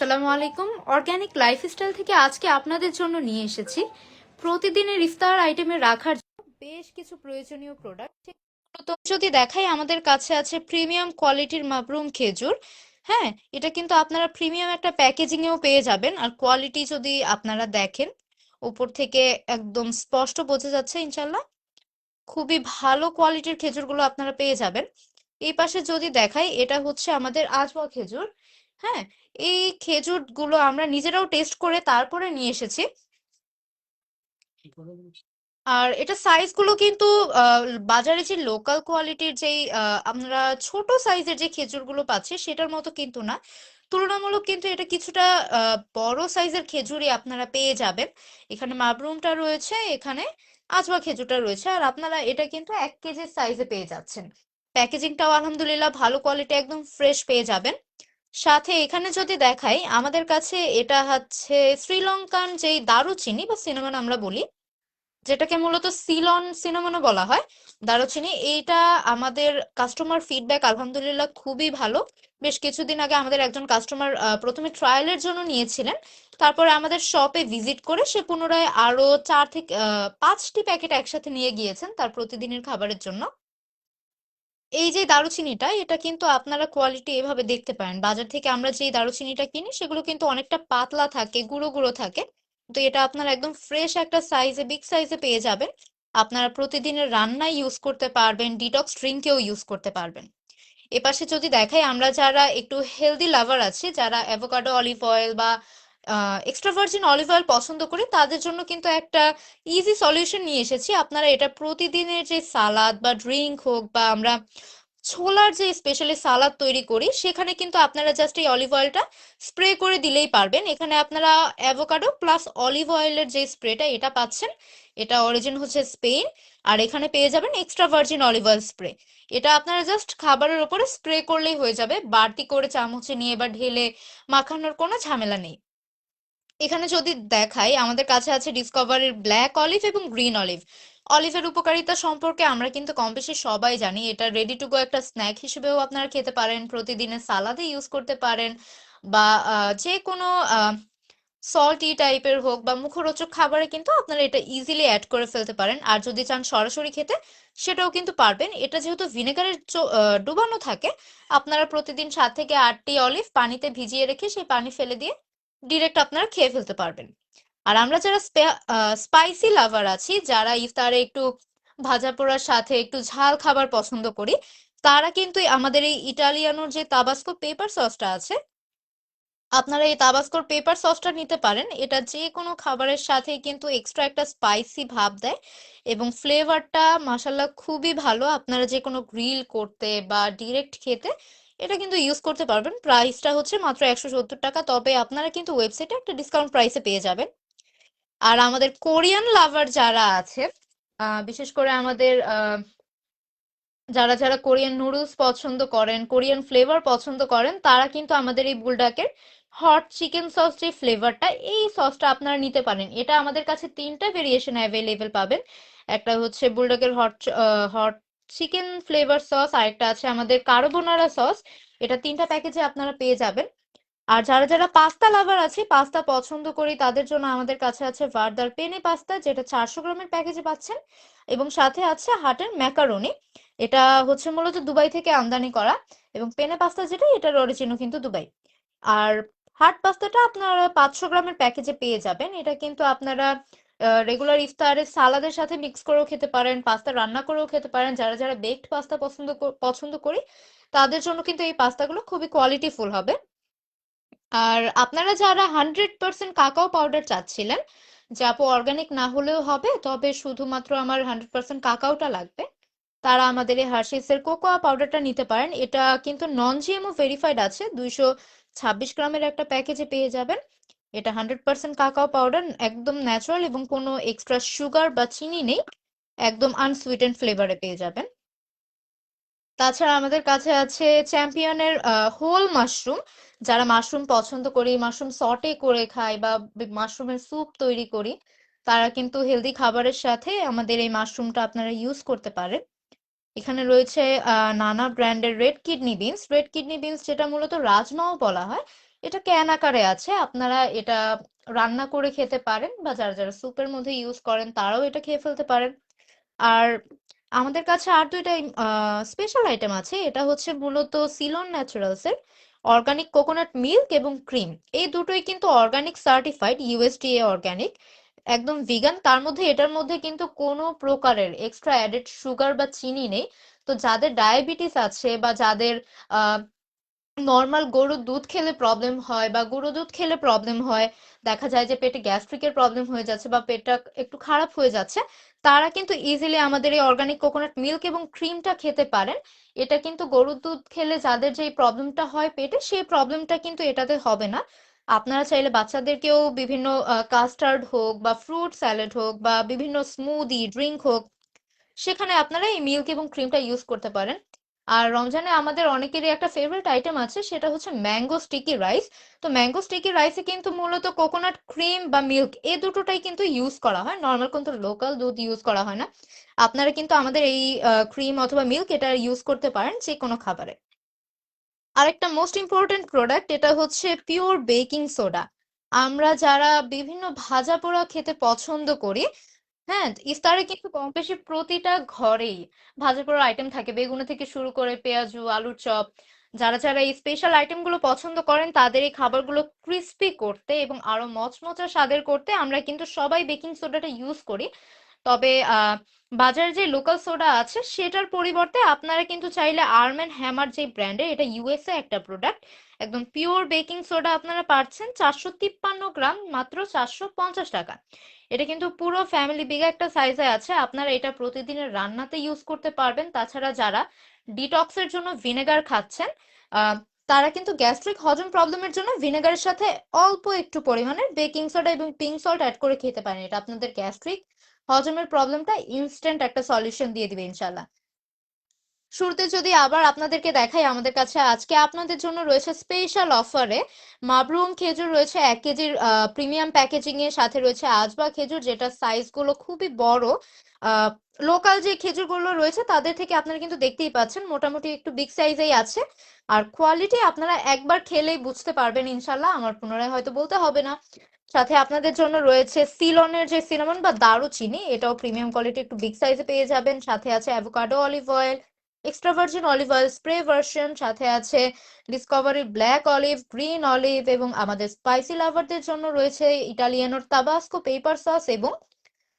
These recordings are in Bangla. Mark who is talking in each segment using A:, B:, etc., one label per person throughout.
A: আসসালামু আলাইকুম। অর্গানিক লাইফস্টাইল থেকে আজকে আপনাদের জন্য নিয়ে এসেছি প্রতিদিনের ইফতার আইটেমে রাখার জন্য বেশ কিছু প্রয়োজনীয় প্রোডাক্ট। তো যদি দেখাই, আমাদের কাছে আছে প্রিমিয়াম কোয়ালিটির মাবরুম খেজুর। হ্যাঁ, এটা কিন্তু আপনারা প্রিমিয়াম একটা প্যাকেজিং এও পেয়ে যাবেন। আর কোয়ালিটি যদি আপনারা দেখেন, উপর থেকে একদম স্পষ্ট বোঝা যাচ্ছে ইনশাল্লাহ খুবই ভালো কোয়ালিটির খেজুরগুলো আপনারা পেয়ে যাবেন। এই পাশে যদি দেখাই, এটা হচ্ছে আমাদের আজওয়া খেজুর। হ্যাঁ, এই খেজুরগুলো আমরা নিজেরাও টেস্ট করে তারপরে নিয়ে এসেছি। আর এটা সাইজগুলো কিন্তু আহ, বাজারে যে লোকাল কোয়ালিটির যেই আমরা ছোট সাইজের যে খেজুরগুলো পাচ্ছি সেটার মতো কিন্তু না। তুলনামূলক কিন্তু এটা কিছুটা বড় সাইজের খেজুরই আপনারা পেয়ে যাবেন। এখানে মাবরুমটা রয়েছে, এখানে আজওয়া খেজুরটা রয়েছে, আর আপনারা এটা কিন্তু 1 কেজির সাইজে পেয়ে যাচ্ছেন। প্যাকেজিংটাও আলহামদুলিল্লাহ ভালো কোয়ালিটি, একদম ফ্রেশ পেয়ে যাবেন। সাথে এখানে যদি দেখাই, আমাদের কাছে এটা হচ্ছে শ্রীলঙ্কান যেই দারুচিনি বা সিনামন আমরা বলি, যেটাকে মূলত সিলন সিনামনও বলা হয়, দারুচিনি। এইটা আমাদের কাস্টমার ফিডব্যাক আলহামদুলিল্লাহ খুবই ভালো। বেশ কিছুদিন আগে আমাদের একজন কাস্টমার প্রথমে ট্রায়ালের জন্য নিয়েছিলেন, তারপরে আমাদের শপে ভিজিট করে সে পুনরায় আরো 4 থেকে 5টি প্যাকেট একসাথে নিয়ে গিয়েছেন তার প্রতিদিনের খাবারের জন্য। এই যে দারুচিনিটা, এটা কিন্তু আপনারা কোয়ালিটি এভাবে দেখতে পারেন। বাজার থেকে আমরা যে দারুচিনিটা কিনি সেগুলো কিন্তু অনেকটা পাতলা থাকে, গুঁড়ো গুঁড়ো থাকে। তো এটা আপনারা একদম ফ্রেশ একটা সাইজে, বিগ সাইজে পেয়ে যাবেন। আপনারা প্রতিদিনের রান্নায় ইউজ করতে পারবেন, ডিটক্স ড্রিঙ্কেও ইউজ করতে পারবেন। এপাশে যদি দেখাই, আমরা যারা একটু হেলদি লাভার আছি, যারা অ্যাভোকাডো অলিভ অয়েল বা এক্সট্রা ভার্জিন অলিভ অয়েল পছন্দ করি, তাদের জন্য কিন্তু একটা ইজি সলিউশন নিয়ে এসেছি। আপনারা এটা প্রতিদিনের যে সালাদ বা ড্রিঙ্ক হোক, বা আমরা ছোলার যে স্পেশালি সালাদ তৈরি করি, সেখানে কিন্তু আপনারা জাস্ট এই অলিভ অয়েলটা স্প্রে করে দিলেই পারবেন। এখানে আপনারা অ্যাভোকাডো প্লাস অলিভ অয়েলের যে স্প্রেটা এটা পাচ্ছেন। এটা অরিজিন হচ্ছে স্পেন। আর এখানে পেয়ে যাবেন extra virgin olive oil spray. এটা আপনারা জাস্ট খাবারের উপরে স্প্রে করলেই হয়ে যাবে, বাড়তি করে চামচে নিয়ে বা ঢেলে মাখানোর কোনো ঝামেলা নেই। এখানে যদি দেখাই, আমাদের কাছে আছে ডিসকভারির ব্ল্যাক অলিভ এবং গ্রিন অলিভ। অলিভের উপকারিতা সম্পর্কে আমরা কিন্তু কম বেশি সবাই জানি। এটা রেডি টু গো একটা স্ন্যাক হিসেবেও আপনারা খেতে পারেন, প্রতিদিনের সালাদে ইউজ করতে পারেন, বা যে কোনো সল্টি টাইপের হোক বা মুখরোচক খাবারে কিন্তু আপনারা এটা ইজিলি অ্যাড করে ফেলতে পারেন। আর যদি চান সরাসরি খেতে, সেটাও কিন্তু পারবেন। এটা যেহেতু ভিনেগারের ডুবানো থাকে, আপনারা প্রতিদিন 7 থেকে 8টি অলিভ পানিতে ভিজিয়ে রেখে সেই পানি ফেলে দিয়ে ডিরেক্ট আপনারা খেয়ে ফেলতে পারবেন। আর আমরা যারা স্পাইসি লাভার আছি, যারা ইফতারে একটু ভাজা পোড়ার সাথে একটু ঝাল খাবার পছন্দ করি, তারা কিন্তু আমাদের এই ইটালিয়ানোর যে তাবাস্কো পেপার সসটা আছে, আপনারা এই তাবাস্কোর পেপার সসটা নিতে পারেন। এটা যে কোনো খাবারের সাথে কিন্তু এক্সট্রা একটা স্পাইসি ভাব দেয়, এবং ফ্লেভারটা মাশাল্লাহ খুবই ভালো। আপনারা যে কোনো গ্রিল করতে বা ডিরেক্ট খেতে এটা কিন্তু ইউজ করতে পারবেন। প্রাইসটা হচ্ছে মাত্র 170 টাকা, তবে আপনারা কিন্তু ওয়েবসাইটে একটা ডিসকাউন্ট প্রাইসে পেয়ে যাবেন। আর আমাদের কোরিয়ান লাভার যারা আছে, বিশেষ করে আমাদের যারা যারা কোরিয়ান নুডলস পছন্দ করেন, কোরিয়ান ফ্লেভার পছন্দ করেন, তারা কিন্তু আমাদের এই বুলডাকের হট চিকেন সস যে ফ্লেভারটা, এই সসটা আপনারা নিতে পারেন। এটা আমাদের কাছে 3টা ভেরিয়েশন অ্যাভেলেবেল পাবেন। একটা হচ্ছে বুলডকের হট চিকেন ফ্লেভার সস, আর একটা আছে আমাদের কার্বোনারা সস। এটা 3টা প্যাকেজে আপনারা পেয়ে যাবেন। আর যারা যারা পাস্তা লাভার আছে, পাস্তা পছন্দ করি, তাদের জন্য আমাদের কাছে আছে ভার্দার পেনে পাস্তা, যেটা 400 গ্রামের প্যাকেজে পাচ্ছেন, এবং সাথে আছে হাটের ম্যাকারনি। এটা হচ্ছে মূলত দুবাই থেকে আমদানি করা, এবং পেনে পাস্তা যেটা, এটার অরিজিনও কিন্তু দুবাই। আর হাট পাস্তাটা আপনারা 500 গ্রামের প্যাকেজে পেয়ে যাবেন। এটা কিন্তু আপনারা রেগুলার ইফতারে সালাদের সাথে মিক্স করেও খেতে পারেন, পাস্তা রান্না করেও খেতে পারেন। যারা যারা বেকড পাস্তা পছন্দ করি, তাদের জন্য কিন্তু এই পাস্তাগুলো খুবই কোয়ালিটিফুল হবে। আর আপনারা যারা 100% কাকাও পাউডার চাচ্ছিলেন, যে আপু অর্গানিক না হলেও হবে, তবে শুধুমাত্র আমার 100% কাকাওটা লাগবে, তারা আমাদের এই হার্শিসের কোকোয়া পাউডারটা নিতে পারেন। এটা কিন্তু নন জিএমও ভেরিফাইড আছে, 226 গ্রামের একটা প্যাকেজে পেয়ে যাবেন। এটা 100% কাকাও পাউডার, একদম ন্যাচারাল, এবং কোনো এক্সট্রা সুগার বা চিনি নেই, একদম আনসুইটেন্ড ফ্লেভারে পেয়ে যাবেন। তাছাড়া আমাদের কাছে আছে চ্যাম্পিয়নের হোল মাশরুম। যারা মাশরুম পছন্দ করি, মাশরুম সটে করে খাই, বা মাশরুমের স্যুপ তৈরি করি, তারা কিন্তু হেলদি খাবারের সাথে আমাদের এই মাশরুমটা আপনারা ইউজ করতে পারেন। এখানে রয়েছে নানা ব্র্যান্ডের red kidney beans. Red kidney beans যেটা মূলত রাজমাও বলা হয়, এটা ক্যান আকারে আছে, আপনারা এটা রান্না করে খেতে পারেন, বা যারা যারা স্যুপের মধ্যে ইউজ করেন তারাও এটা খেয়ে ফেলতে পারেন। আর আমাদের কাছে আর দুইটা স্পেশাল আইটেম আছে, এটা হচ্ছে মূলত সিলন ন্যাচারালস এর অর্গানিক কোকোনাট মিল্ক এবং ক্রিম। এই দুটোই কিন্তু অর্গানিক সার্টিফাইড, ইউএসডিএ অর্গানিক, একদম ভিগান। তার মধ্যে এটার মধ্যে কিন্তু কোনো প্রকারের এক্সট্রা অ্যাডেড সুগার বা চিনি নেই। তো যাদের ডায়াবেটিস আছে বা যাদের আহ নর্মাল গরুর দুধ খেলে প্রবলেম হয় বা গুঁড়ো দুধ খেলে প্রবলেম হয়, দেখা যায় যে পেটে গ্যাস্ট্রিকের প্রবলেম হয়ে যাচ্ছে বা পেটটা একটু খারাপ হয়ে যাচ্ছে, তারা কিন্তু ইজিলি আমাদের এই অর্গানিক কোকোনাট মিল্ক এবং ক্রিমটা খেতে পারেন। এটা কিন্তু গরুর দুধ খেলে যাদের যেই প্রবলেমটা হয় পেটে, সেই প্রবলেমটা কিন্তু এটাতে হবে না। আপনারা চাইলে বাচ্চাদেরকেও বিভিন্ন কাস্টার্ড হোক বা ফ্রুট স্যালাড হোক বা বিভিন্ন স্মুদি ড্রিঙ্ক হোক, সেখানে আপনারা এই মিল্ক এবং ক্রিমটা ইউজ করতে পারেন। আর রমজানে আমাদের অনেকেরই একটা ফেভারিট আইটেম আছে, সেটা হচ্ছে ম্যাঙ্গো স্টিকি রাইস। তো ম্যাঙ্গো স্টিকি রাইসে কিন্তু মূলত কোকোনাট ক্রিম বা মিল্ক এই দুটোটাই কিন্তু ইউজ করা হয়, নর্মাল কিন্তু লোকাল দুধ ইউজ করা হয় না। আপনারা কিন্তু আমাদের এই ক্রিম অথবা মিল্ক এটা ইউজ করতে পারেন যে কোনো খাবারে। আরেকটা মোস্ট ইম্পর্টেন্ট প্রোডাক্ট, এটা হচ্ছে পিওর বেকিং সোডা। আমরা যারা বিভিন্ন ভাজা পোড়া খেতে পছন্দ করি, হ্যাঁ, ইফতারে কিন্তু কম বেশি প্রতিটা ঘরেই ভাজা পোড়া আইটেম থাকে, বেগুনে থেকে শুরু করে পেঁয়াজু, আলুর চপ। যারা যারা এই স্পেশাল আইটেমগুলো পছন্দ করেন, তাদের এই খাবারগুলো ক্রিস্পি করতে এবং আরো মচমচা স্বাদের করতে আমরা কিন্তু সবাই বেকিং সোডাটা ইউজ করি। তবে বাজারে যে লোকাল সোডা আছে সেটার পরিবর্তে আপনারা কিন্তু চাইলে আর্ম অ্যান্ড হ্যামার যে ব্র্যান্ডের, এটা ইউএসএ একটা প্রোডাক্ট, একদম পিওর বেকিং সোডা আপনারা পাচ্ছেন 453 গ্রাম মাত্র 450 টাকা। এটা কিন্তু পুরো ফ্যামিলি বিগ একটা সাইজে আছে, আপনারা এটা প্রতিদিনের রান্নাতে ইউজ করতে পারবেন। তাছাড়া যারা ডিটক্সের জন্য ভিনেগার খাচ্ছেন, আহ তারা কিন্তু গ্যাস্ট্রিক হজম প্রবলেমের জন্য ভিনেগারের সাথে অল্প একটু পরিমাণে বেকিং সোডা এবং পিঙ্ক সল্ট অ্যাড করে খেতে পারেন। এটা আপনাদের গ্যাস্ট্রিক হজমের প্রবলেমটা ইনস্ট্যান্ট একটা সলিউশন দিয়ে দিবে ইনশাল্লাহ। শুরুতে যদি আবার আপনাদেরকে দেখাই, আমাদের কাছে আজকে আপনাদের জন্য রয়েছে স্পেশাল অফারে মাবরুম খেজুর রয়েছে 1 কেজির প্রিমিয়াম প্যাকেজিং এর সাথে, রয়েছে আজবা খেজুর যেটা সাইজ গুলো খুবই বড়। লোকাল যে খেজুরগুলো রয়েছে তাদের থেকে আপনারা কিন্তু দেখতেই পাচ্ছেন মোটামুটি একটু বিগ সাইজেই আছে। আর কোয়ালিটি আপনারা একবার খেলেই বুঝতে পারবেন ইনশাল্লাহ, আমার পুনরায় হয়তো বলতে হবে না। সাথে আপনাদের জন্য রয়েছে সিলনের যে সিনামন বা দারুচিনি, এটাও প্রিমিয়াম কোয়ালিটি একটু বিগ সাইজে পেয়ে যাবেন। সাথে আছে avocado olive oil, extra virgin olive oil spray version, সাথে আছে Discovery black olive, green olive, এবং আমাদের স্পাইসি লাভারদের জন্য রয়েছে ইটালিয়ানোর তাবাস্কো পেপার সস এবং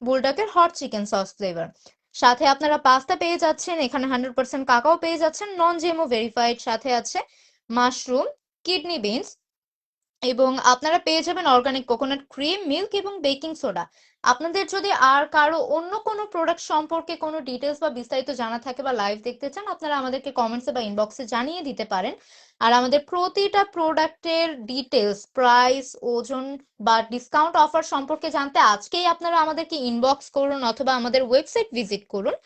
A: বুলডকের হট চিকেন সস ফ্লেভার। সাথে আপনারা পাস্তা পেয়ে যাচ্ছেন, এখানে 100% কাকাও পেয়ে যাচ্ছেন, নন জিএমও ভেরিফাইড। সাথে আছে মাশরুম, কিডনি বিনস, এবং আপনারা পেয়ে যাবেন অর্গানিক কোকোনাট ক্রিম, মিল্ক এবং বেকিং সোডা। আপনাদের যদি আর কারো অন্য কোনো প্রোডাক্ট সম্পর্কে কোনো ডিটেলস বা বিস্তারিত জানা থাকে বা লাইভ দেখতে চান, আপনারা আমাদেরকে কমেন্টসে বা ইনবক্সে জানিয়ে দিতে পারেন। আর আমাদের প্রতিটা প্রোডাক্টের ডিটেলস, প্রাইস, ওজন বা ডিসকাউন্ট অফার সম্পর্কে জানতে আজকেই আপনারা আমাদেরকে ইনবক্স করুন অথবা আমাদের ওয়েবসাইট ভিজিট করুন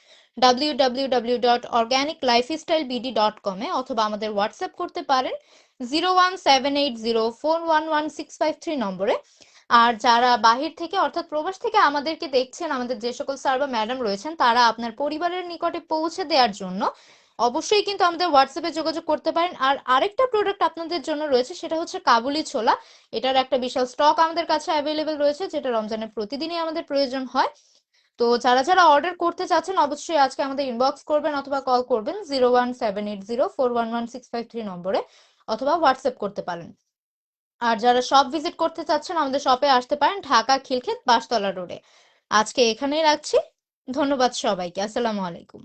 A: www.organiclifestylebd.com এ, অথবা আমাদের হোয়াটসঅ্যাপ করতে পারেন 01780411653 নম্বরে। আর যারা বাহির থেকে অর্থাৎ প্রবাস থেকে আমাদেরকে দেখছেন, আমাদের যে সকল স্যার বা ম্যাডাম রয়েছেন, তারা আপনার পরিবারের নিকটে পৌঁছে দেওয়ার জন্য অবশ্যই কিন্তু আমাদের হোয়াটসঅ্যাপে যোগাযোগ করতে পারেন। আর আরেকটা প্রোডাক্ট আপনাদের জন্য রয়েছে, সেটা হচ্ছে কাবুলি ছোলা। এটার একটা বিশাল স্টক আমাদের কাছে অ্যাভেলেবেল রয়েছে, যেটা রমজানের প্রতিদিনই আমাদের প্রয়োজন হয়। তো যারা যারা অর্ডার করতে চাচ্ছেন, অবশ্যই আজকে আমাদের ইনবক্স করবেন অথবা কল করবেন 01780411653 নম্বরে, অথবা হোয়াটসঅ্যাপ করতে পারেন। আর যারা শপ ভিজিট করতে চাচ্ছেন, আমাদের শপে আসতে পারেন ঢাকা খিলক্ষেত 5 তলা রোডে। আজকে এখানেই রাখছি, ধন্যবাদ সবাইকে, আসসালামু আলাইকুম।